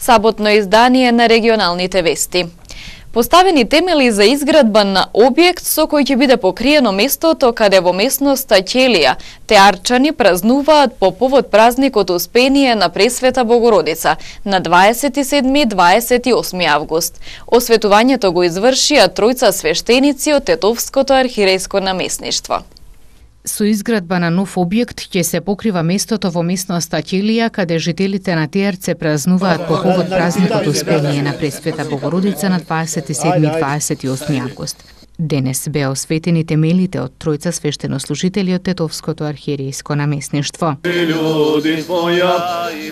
Саботно издание на регионалните вести. Поставени темели за изградба на објект со кој ќе биде покриено местото каде во местноста Ќелија теарчани празнуваат по повод празникот Успение на Пресвета Богородица на 27-28 август. Осветувањето го извршија тројца свештеници од Тетовското архиерејско наместништво. Со изградба на нов објект ќе се покрива местото во местноста Ќелија, каде жителите на Теарце празнуваат по повод празникот Успение на Пресвета Богородица на 27-28 август. Денес беа осветени темелите од тројца свештенослужители од Тетовското архиерејско наместништво. Људи твоја,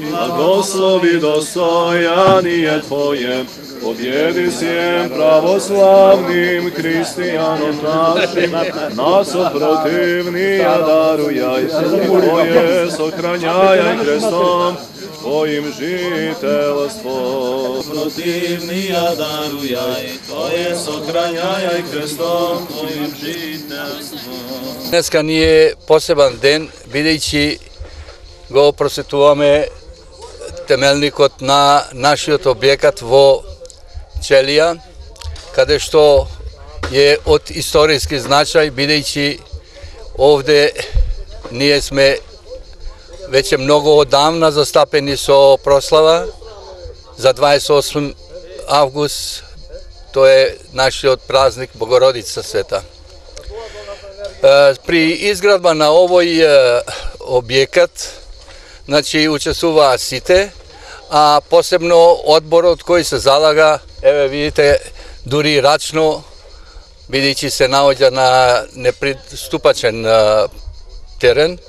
благослови достојание твое, победи всем православным християнам нашим, нас противнија дарујај, Твое сохраняй крестом Твоим жителство. Противнија дарујај, Твое сохраняј крестом Твоим жителство. Днеска ни е посебен ден, бидејќи го просветуваме темелникот на нашиот објекат во Ќелија, каде што е од историски значај, бидејќи овде ние сме веќе многу одамна застапени со прослава за 28 август, тоа е нашиот празник Богородица Света. При изградба на овој објекат, значи учествуваа сите, а посебно одборот кој се залага, еве видите, дури рачно, бидејќи се наоѓа на неприступачен терен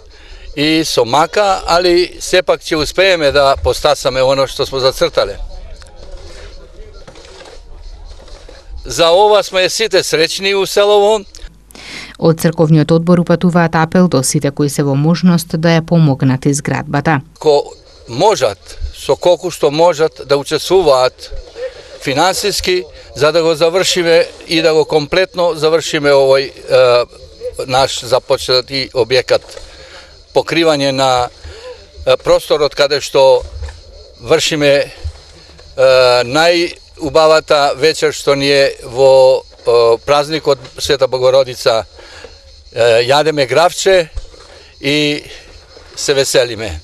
и со мака, али сепак ќе успееме да постасаме оно што сме зацртале. За ова сме сите среќни у селово. Од црковниот одбор упатуваат апел до сите кои се во можност да ја помогнат изградбата. Ко можат, со колку што можат да учествуваат финансиски, за да го завршиме и да го комплетно завршиме овој наш започнати објекат. Покривање на просторот каде што вршиме најубавата вечер што ни е во празникот Света Богородица. Јадеме гравче и се веселиме.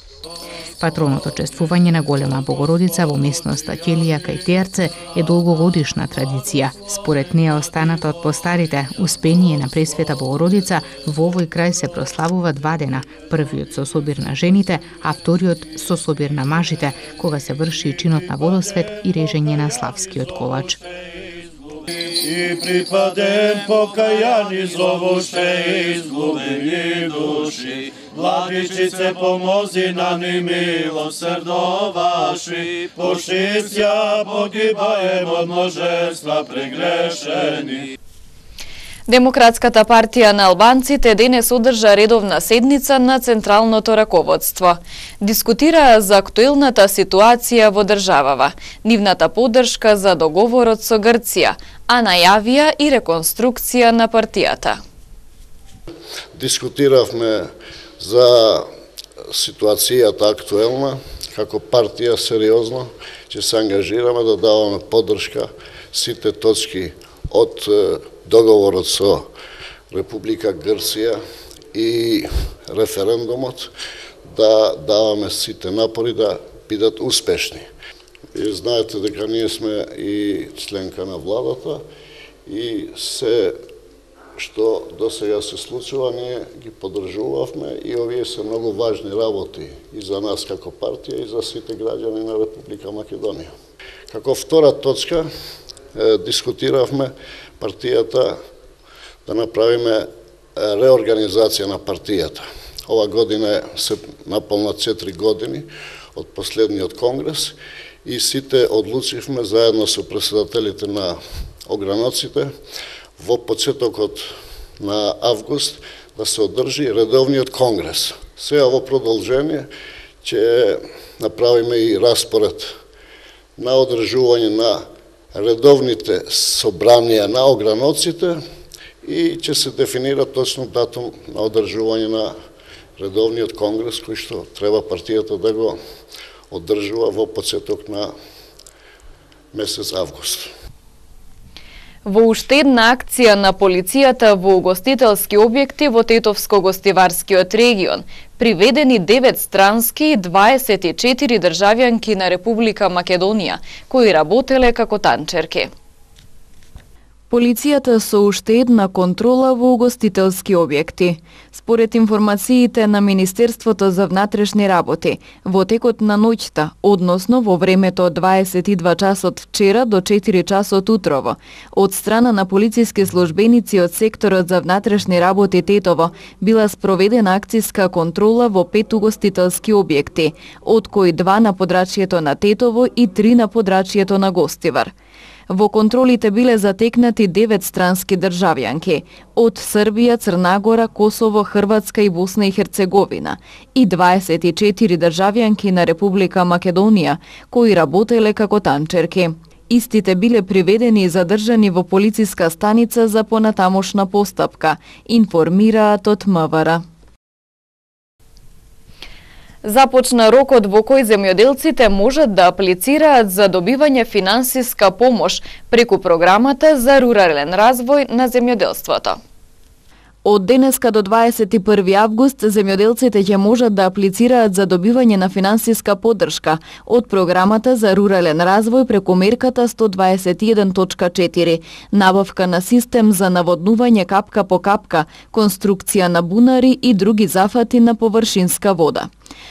Патроното чествување на Голема Богородица во местноста Ќелија кај Теарце е долгогодишна традиција. Според неа останата од постарите, Успение на Пресвета Богородица во овој крај се прославува 2 дена. Првиот со собир на жените, а вториот со собир на мажите, кога се врши чинот на водосвет и режење на славскиот ковач. И припадем покајани зовуще изгубени души, Владичице, помози нам и милосрдоваши, пошистја погибаем од множества прегрешени. Демократската партија на албанците денес одржа редовна седница на Централното раководство. Дискутираа за актуелната ситуација во државава, нивната поддршка за договорот со Грција, а најавија и реконструкција на партијата. Дискутиравме за ситуацијата актуелна, како партија сериозно ќе се ангажираме да даваме поддршка сите точки од договорот со Република Грција и референдумот, да даваме сите напори да бидат успешни. И знаете дека ние сме и членка на владата и се што досега се случува, ние ги поддржувавме и овие се многу важни работи и за нас како партија и за сите граѓани на Република Македонија. Како втора точка дискутиравме партијата да направиме реорганизација на партијата. Ова година се наполна 4 години од последниот конгрес и сите одлучивме заедно со претседателите на ограноците во почетокот на август да се одржи редовниот конгрес. Сега во продолжение ќе направиме и распоред на одржување на редовните собранија на ограноците и ќе се дефинира точно датум на одржување на редовниот конгрес кој што треба партијата да го одржува во почеток на месец август. Во уште една акција на полицијата во угостителски објекти во Тетовско-гостиварскиот регион приведени 9 странски и 24 државјанки на Република Македонија кои работеле како танчерки. Полицијата со уште една контрола во угостителски објекти. Според информациите на Министерството за внатрешни работи, во текот на ноќта, односно во времето од 22 часот вчера до 4 часот утрово, од страна на полициски службеници од секторот за внатрешни работи Тетово, била спроведена акциска контрола во 5 угостителски објекти, од кои 2 на подрачјето на Тетово и 3 на подрачјето на Гостивар. Во контролите биле затекнати 9 странски државјанки од Србија, Црнагора, Косово, Хрватска и Босна и Херцеговина и 24 државјанки на Република Македонија кои работеле како танчерки. Истите биле приведени и задржани во полициска станица за понатамошна постапка, информираат од МВР. Започна рокот во кој земјоделците можат да аплицираат за добивање финансиска помош преку програмата за рурален развој на земјоделството. Од денеска до 21 август земјоделците ќе можат да аплицираат за добивање на финансиска поддршка од програмата за рурален развој преку мерката 121.4 набавка на систем за наводнување капка по капка, конструкција на бунари и други зафати на површинска вода.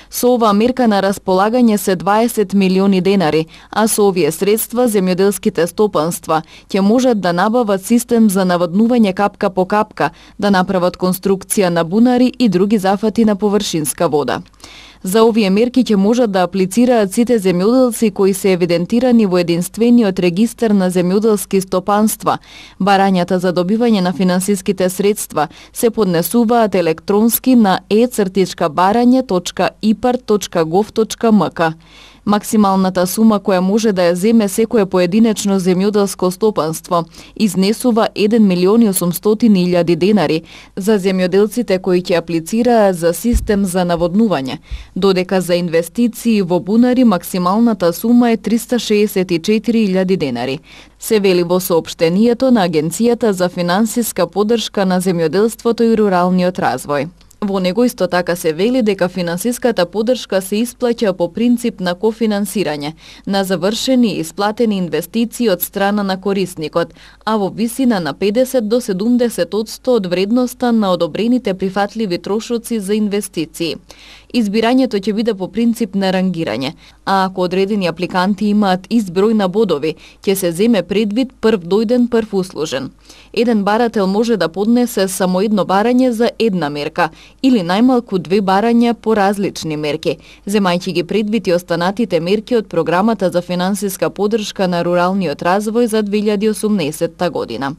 Со оваа мерка на располагање се 20 милиони денари, а со овие средства земјоделските стопанства ќе можат да набават систем за наводнување капка по капка, да направат конструкција на бунари и други зафати на површинска вода. За овие мерки ќе можат да аплицираат сите земјоделци кои се евидентирани во единствениот регистар на земјоделски стопанства. Барањата за добивање на финансиските средства се поднесуваат електронски на e-baranje.ipar.gov.mk. Максималната сума која може да ја земе секое поединечно земјоделско стопанство изнесува 1.800.000 денари за земјоделците кои ќе аплицираат за систем за наводнување, додека за инвестиции во бунари максималната сума е 364.000 денари. Се вели во соопштението на Агенцијата за финансиска поддршка на земјоделството и руралниот развој. Во него исто така се вели дека финансиската поддршка се исплаќа по принцип на кофинансирање на завршени и исплатени инвестиции од страна на корисникот, а во висина на 50 до 70% од вредноста на одобрените прифатливи трошоци за инвестиции. Избирањето ќе биде по принцип на рангирање, а ако одредени апликанти имаат ист број на бодови, ќе се земе предвид прв дојден прв услужен. Еден барател може да поднесе само едно барање за една мерка или најмалку 2 барања по различни мерки, земајќи ги предвид и останатите мерки од програмата за финансиска поддршка на руралниот развој за 2018 година.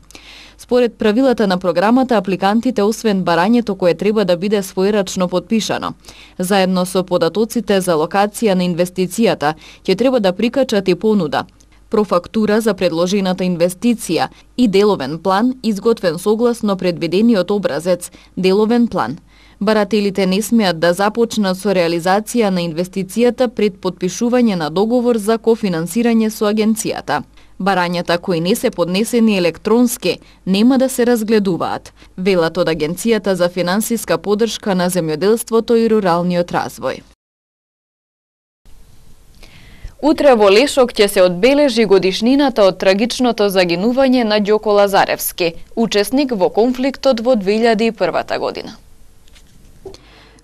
Според правилата на програмата, апликантите освен барањето кое треба да биде својрачно подпишано, заедно со податоците за локација на инвестицијата, ќе треба да прикачат и понуда, профактура за предложената инвестиција и деловен план изготвен согласно предвидениот образец, деловен план. Барателите не смеат да започнат со реализација на инвестицијата пред подпишување на договор за кофинансирање со агенцијата. Барањата кои не се поднесени електронски нема да се разгледуваат, велат од Агенцијата за финансиска поддршка на земјоделството и руралниот развој. Утре во Лешок ќе се одбележи годишнината од трагичното загинување на Ѓоко Лазаревски, учесник во конфликтот во 2001 година.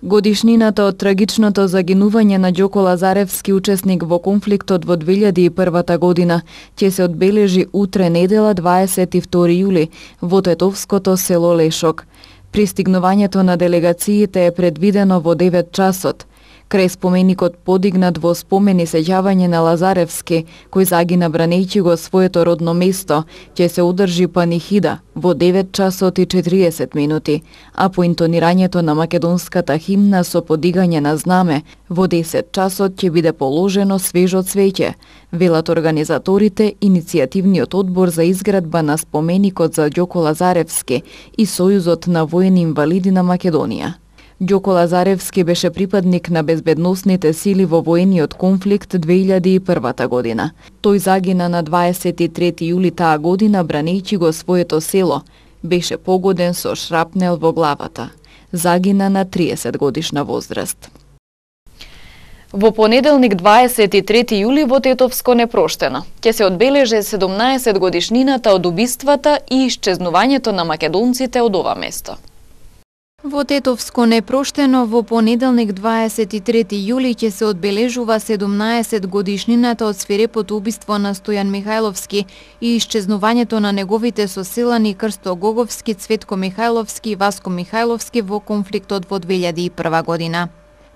Годишнината од трагичното загинување на Ѓоко Лазаревски, учесник во конфликтот во 2001 година, ќе се одбележи утре недела 22 јули во тетовското село Лешок. Пристигнувањето на делегациите е предвидено во 9 часот. Крај споменикот подигнат во спомен и сеќавање на Лазаревски, кој загина бранејќи го своето родно место, ќе се одржи панихида во 9 часот и 40 минути, а по интонирањето на македонската химна со подигање на знаме, во 10 часот ќе биде положено свежо цвеќе, велат организаторите Иницијативниот одбор за изградба на споменикот за Ѓоко Лазаревски и Сојузот на воени инвалиди на Македонија. Ѓоко Лазаревски беше припадник на безбедносните сили во воениот конфликт 2001 година. Тој загина на 23 јули таа година бранејќи го своето село. Беше погоден со шрапнел во главата. Загина на 30 годишна возраст. Во понеделник 23 јули во Тетовско непроштено ќе се одбележи 17 годишнината од убиствата и исчезнувањето на македонците од ова место. Во Тетовско непроштено во понеделник 23 јули ќе се одбележува 17 годишнината од свирепото убиство на Стојан Михајловски и исчезнувањето на неговите соселани Крсто Гоговски, Цветко Михајловски и Васко Михајловски во конфликтот во 2001 година.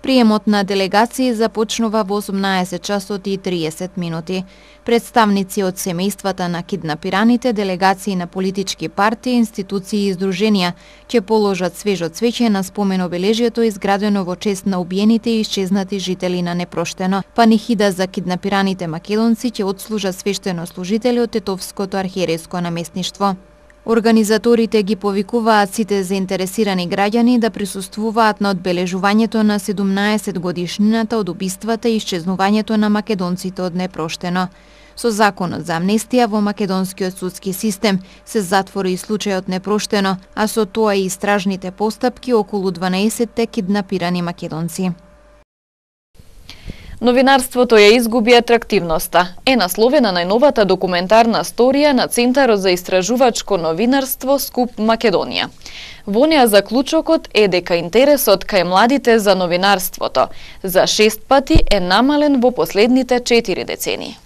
Приемот на делегации започнува во 18 часот и 30 минути. Представници од семејствата на киднапираните, делегации на политички партии, институции и издруженија ќе положат свежо цвеќе на спомен обележјето изградено во чест на убиените и исчезнати жители на Непроштено. Панихида за киднапираните македонци ќе отслужат свештенослужители од Тетовското архиерейско наместништво. Организаторите ги повикуваат сите заинтересирани граѓани да присуствуваат на одбележувањето на 17 годишнината од убиствата и исчезнувањето на македонците од Непроштено. Со законот за амнестија во македонскиот судски систем се затвори и случајот Непроштено, а со тоа и истражните постапки околу 12 киднапирани македонци. Новинарството ја изгуби атрактивноста. Е насловена најновата документарна сторија на Центарот за истражувачко новинарство Скуп Македонија. Во неа заклучокот е дека интересот кај младите за новинарството за 6 пати е намален во последните 4 децении.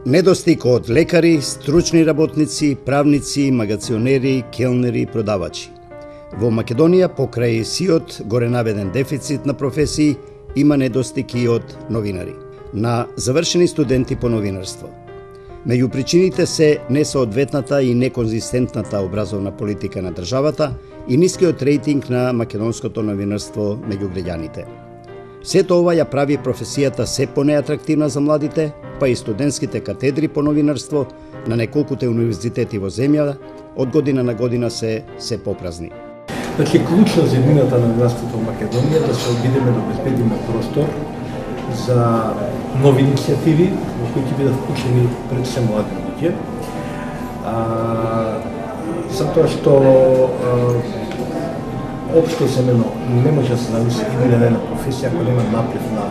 Недостиг од лекари, стручни работници, правници, магационери, келнери и продавачи. Во Македонија, покрај сиот горенаведен дефицит на професии, има недостиг и од новинари, на завршени студенти по новинарство. Меѓу причините се несоодветната и неконзистентната образовна политика на државата и нискиот рейтинг на македонското новинарство меѓу граѓаните. Сето ова ја прави професијата се понеатрактивна за младите, па и студентските катедри по новинарство на неколкуте универзитети во земјата од година на година се попразни. Значи, клучно за еднината на новинарството во Македонија да се обидеме да обезбедиме простор за нови иницијативи во кои ќе бидат вклучени пред се млади луѓе. Затоа што општо земено не може да се замисли една професија ако нема наплив на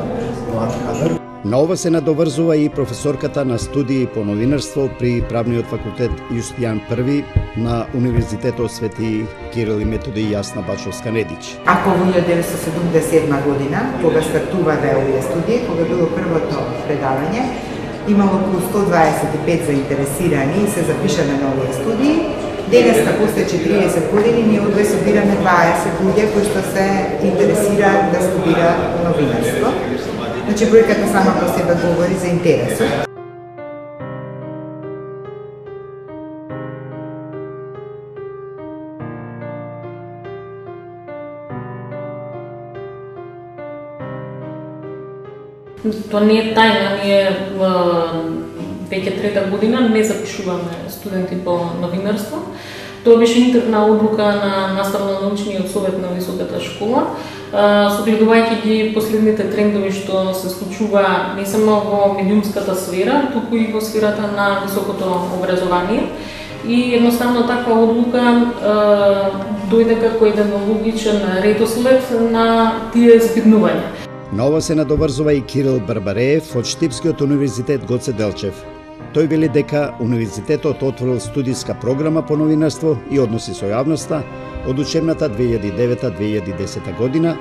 млад кадар. На ова се надоврзува и професорката на студии по новинарство при правниот факултет Јустијан I на Универзитетот Свети Кирил и Методи Јасна Бачовска-Недич. Ако во 1977 година, кога стартувале овие студии, кога било првото предавање, имало околу 125 заинтересирани и се запишале на овие студии. Денеска, после 40 години, ние одве собираме 20 луѓе кои што се интересираат да студираат новинарство. Значи, бројката сама по себе говори за интересот. Тоа не е тајна, ние веќе трета година не запишуваме студенти по новинарство. Тоа беше интерна одлука на наставно-научниот совет на високата школа, согледувајќи ги последните трендови што се случува не само во медиумската сфера, туку и во сферата на високото образование. И едноставно таква одлука дојде како еден логичен редослед на тие збиднувања. На ова се надоврзува и Кирил Барбареев од Штипскиот универзитет Гоце Делчев. Тој вели дека универзитетот отворил студиска програма по новинарство и односи со јавноста од учебната 2009-2010 година,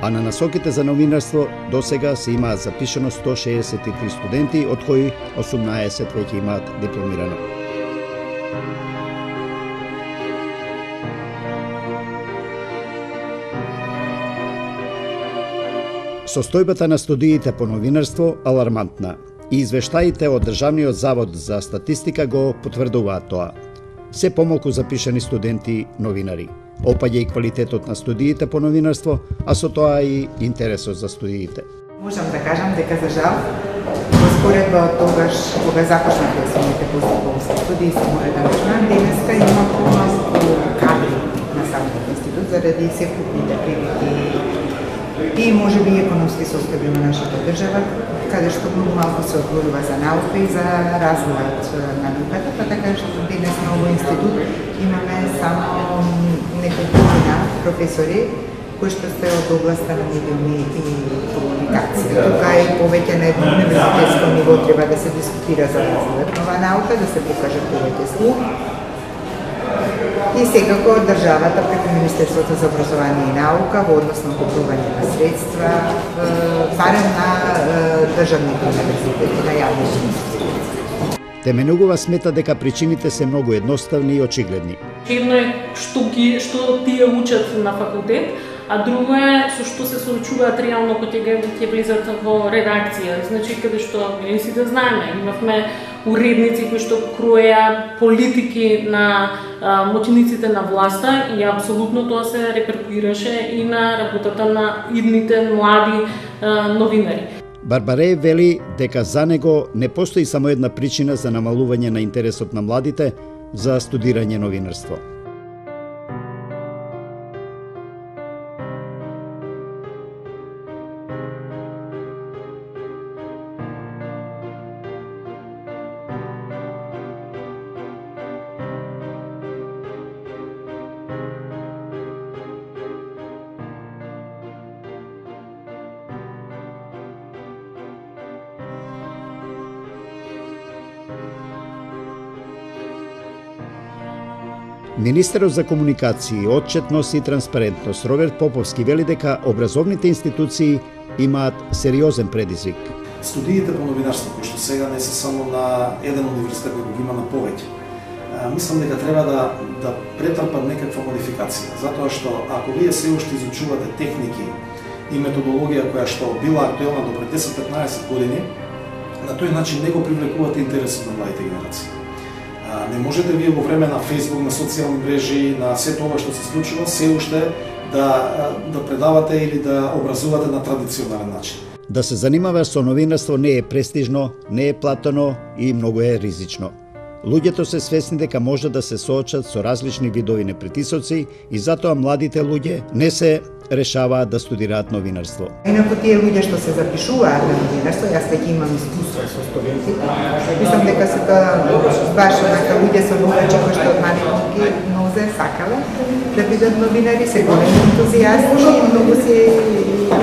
а на насоките за новинарство досега се имаат запишано 163 студенти, од кои 18 веќе имаат дипломирано. Состојбата на студиите по новинарство алармантна и извештаите од Државниот завод за статистика го потврдуваат тоа. Се помалку запишани студенти новинари. Опаѓа и квалитетот на студиите по новинарство, а со тоа и интересот за студиите. Можам да кажам дека за жал, во споредба од тогаш кога започнаа самите постдипломски студии со мојот ангажмент, денеска има помалку кадри на самиот институт заради севкупните прилики и може би економски состојби на нашата држава, каде што многу малку се одвојува за наука и за развојот на науката, па така што денес на овој институт имаме само неколкина професори кои што се од областа на медиуми и комуникација. Тука е повеќе на едно универзитетско ниво треба да се дискутира за развојот на оваа наука, да се покажат повеќе слух. И секако државата преку Министерството за образование и наука во однос на купување на средства, барем на државните универзитети, на јавните универзитети. Теменугова смета дека причините се многу едноставни и очигледни. Едно е што тие учат на факултет, а друго е со што се соочуваат реално кога ќе влизат во редакција. Значи, каде што сите знаеме, имавме уредници кои што кроеа политики на моќниците на власта и апсолутно тоа се реперкуираше и на работата на идните млади новинари. Барбаре вели дека за него не постои само една причина за намалување на интересот на младите за студирање новинарство. Министерот за комуникации, отчетност и транспарентност Роберт Поповски вели дека образовните институции имаат сериозен предизвик. Студиите по новинарство, кои што сега не се само на еден универзитет, кој го има на повеќе, мислам дека треба да претрпат некаква модификација, затоа што ако вие се уште изучувате техники и методологија која што била актуелна до пред 10-15 години, на тој начин не го привлекувате интересот на младите генерации. Не можете вие во време на Facebook, на социјални мрежи, на се тоа што се случува, се уште да предавате или да образувате на традиционален начин. Да се занимава со новинарство не е престижно, не е платено и многу е ризично. Луѓето се свесни дека може да се соочат со различни видови непритисоци и затоа младите луѓе не се решаваат да студираат новинарство. Инаку тие луѓе што се запишуваат на новинарство, јас веќе имам искуство со студентите, мислам дека се баш онака луѓе со повеќе кои што од малки нозе сакале да бидат новинари, се големи ентузијасти и многу се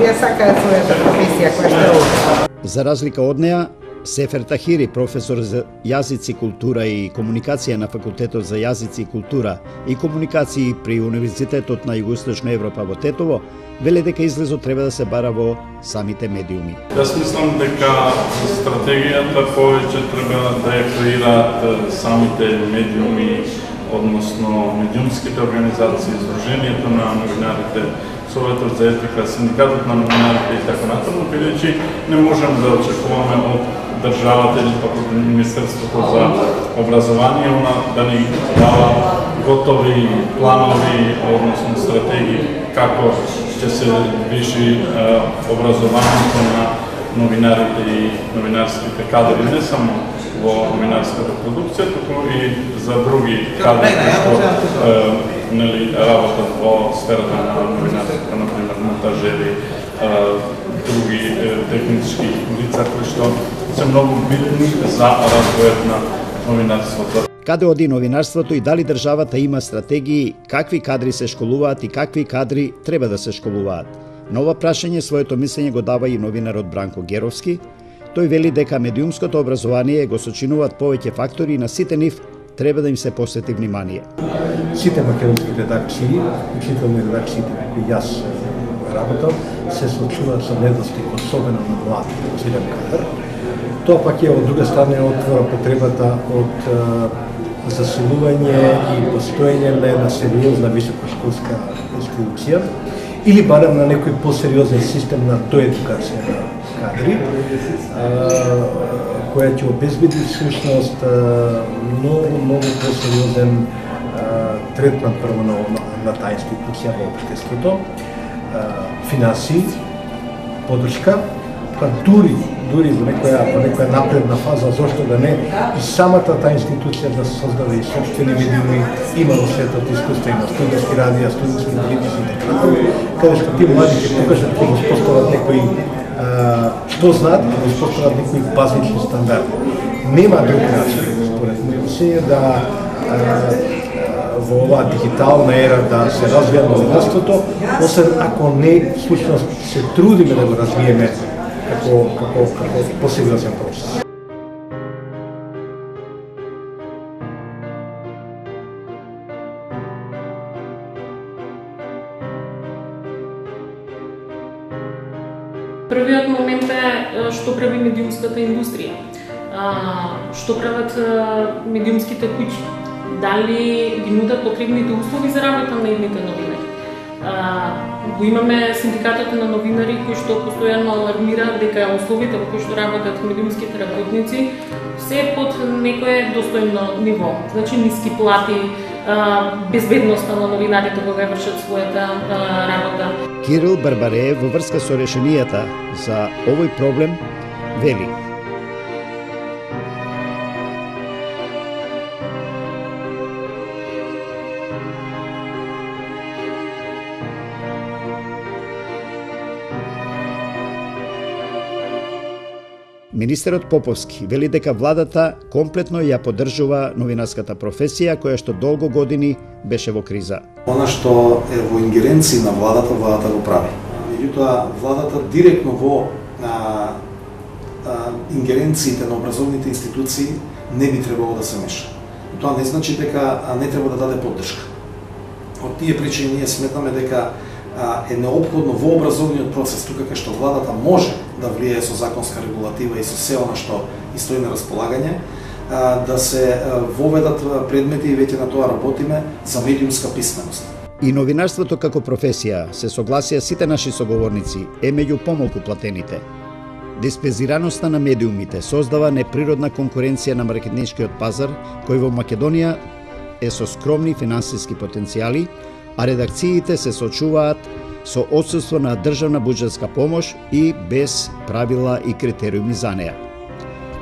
ја сакаат својата професија која што е. За разлика од неа, Сефер Тахири, професор за јазици, култура и комуникација на Факултетот за јазици и култура и комуникации при Универзитетот на Југоисточна Европа во Тетово, вели дека излезот треба да се бара во самите медиуми. Јас мислам дека стратегијата повеќе треба да ја креираат самите медиуми, односно медиумските организации, Сдруженијето на новинарите, Советот за етика, Синдикатот на новинарите и така натаму, бидејќи не можем да очекуваме од државата или пак од Министерството за образование да ни дава готови планови, односно стратегии како ќе се движи образованието на новинарите и новинарските кадри, не само во новинарската продукција, туку и за други кадри што работат во сферата на новинарството, например монтажери, други технички лица кои што се многу битни за развојот на новинарството. Каде оди новинарството и дали државата има стратегии какви кадри се школуваат и какви кадри треба да се школуваат? На ова прашање своето мислење го дава и новинарот Бранко Геровски. Тој вели дека медиумското образование го сочинуваат повеќе фактори и на сите нив треба да им се посвети внимание. Сите македонски редакции, учителни редакциите кои јас работа се соочуваат со недостиг, особено на млад зелен кадар. Тоа пак е од друга страна отвора потребата од засилување и постоење на една сериозна високошколска институција или барем на некој посериозен систем на доедукација на кадри, која ќе обезбеди всушност многу посериозен третман прво на таа институција во општеството, финансии, подршка, па дури во некоја напредна фаза, зошто да не, и самата таа институција да се создава и собствени медиуми, има во светот искуствено, студентски радија, студентски политици и така, каде што ти млади ќе покажат ќе го спостават некои што знаат, ќе го спостават некои базични стандарди. Нема друг начин, според моје мислење, да во оваа дигитална ера да се развија новинарството, освен ако не всушност се трудиме да го развиеме како посериозен процес. Првиот момент е што прави медиумската индустрија, што прават медиумските куќи, дали ги нудат потребните услови за работа на едните новинари. Го имаме синдикатот на новинари кои што постојано алармираат дека условите во кои што работат медиумските работници се под некое достојно ниво. Значи ниски плати, безбедноста на новинарите кога вршат својата работа. Кирил Барбареев во врска со решенијата за овој проблем вели: Министерот Поповски вели дека владата комплетно ја поддржува новинарската професија која што долго години беше во криза. Она што е во ингеренција на владата го прави. Меѓутоа, владата директно во ингеренциите на образовните институции не би требало да се меша. Тоа не значи дека не треба да даде поддршка. Од тие причини ние сметаме дека е неопходно во образовниот процес, тука кај што владата може да влијае со законска регулатива и со се она што и стои на располагање, да се воведат предмети и веќе на тоа работиме за медиумска писменост. И новинарството како професија, се согласија сите наши соговорници, е меѓу помалку платените. Диспезираноста на медиумите создава неприродна конкуренција на маркетиншкиот пазар, кој во Македонија е со скромни финансиски потенцијали, а редакциите се соочуваат со отсутство на државна буџетска помош и без правила и критериуми за неа.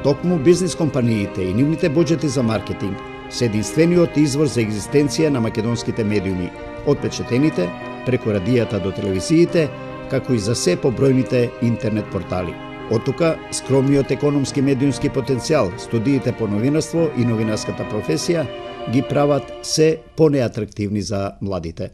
Токму бизнис компаниите и нивните буџети за маркетинг се единствениот извор за екзистенција на македонските медиуми, од печатените, преку радијата до телевизиите, како и за се побројните интернет портали. Од тука, скромниот економски медиумски потенцијал, студиите по новинарство и новинарската професија ги прават се понеатрактивни за младите.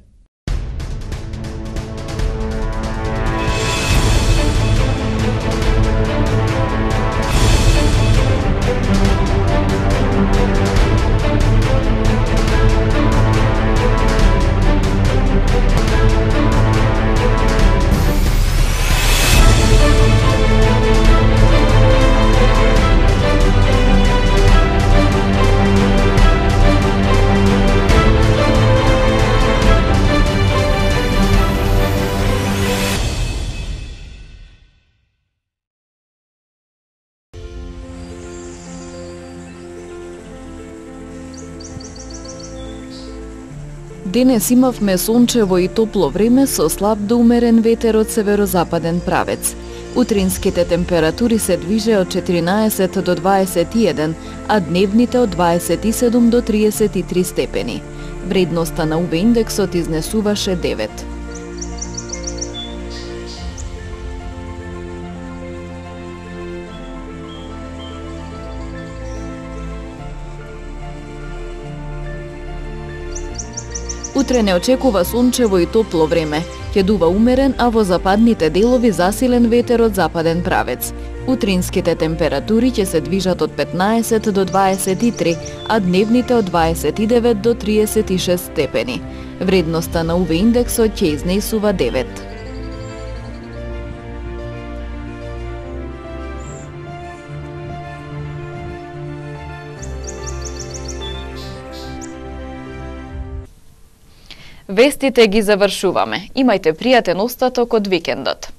Денес имавме сончево и топло време со слаб до умерен ветер од северозападен правец. Утринските температури се движе од 14 до 21, а дневните од 27 до 33 степени. Вредноста на UV индексот изнесуваше 9. Утре не очекува сончево и топло време. Ќе дува умерен, а во западните делови засилен ветер од западен правец. Утринските температури ќе се движат од 15 до 23, а дневните од 29 до 36 степени. Вредноста на UV индексот ќе изнесува 9. Вестите ги завршуваме. Имајте пријатен остаток од викендот.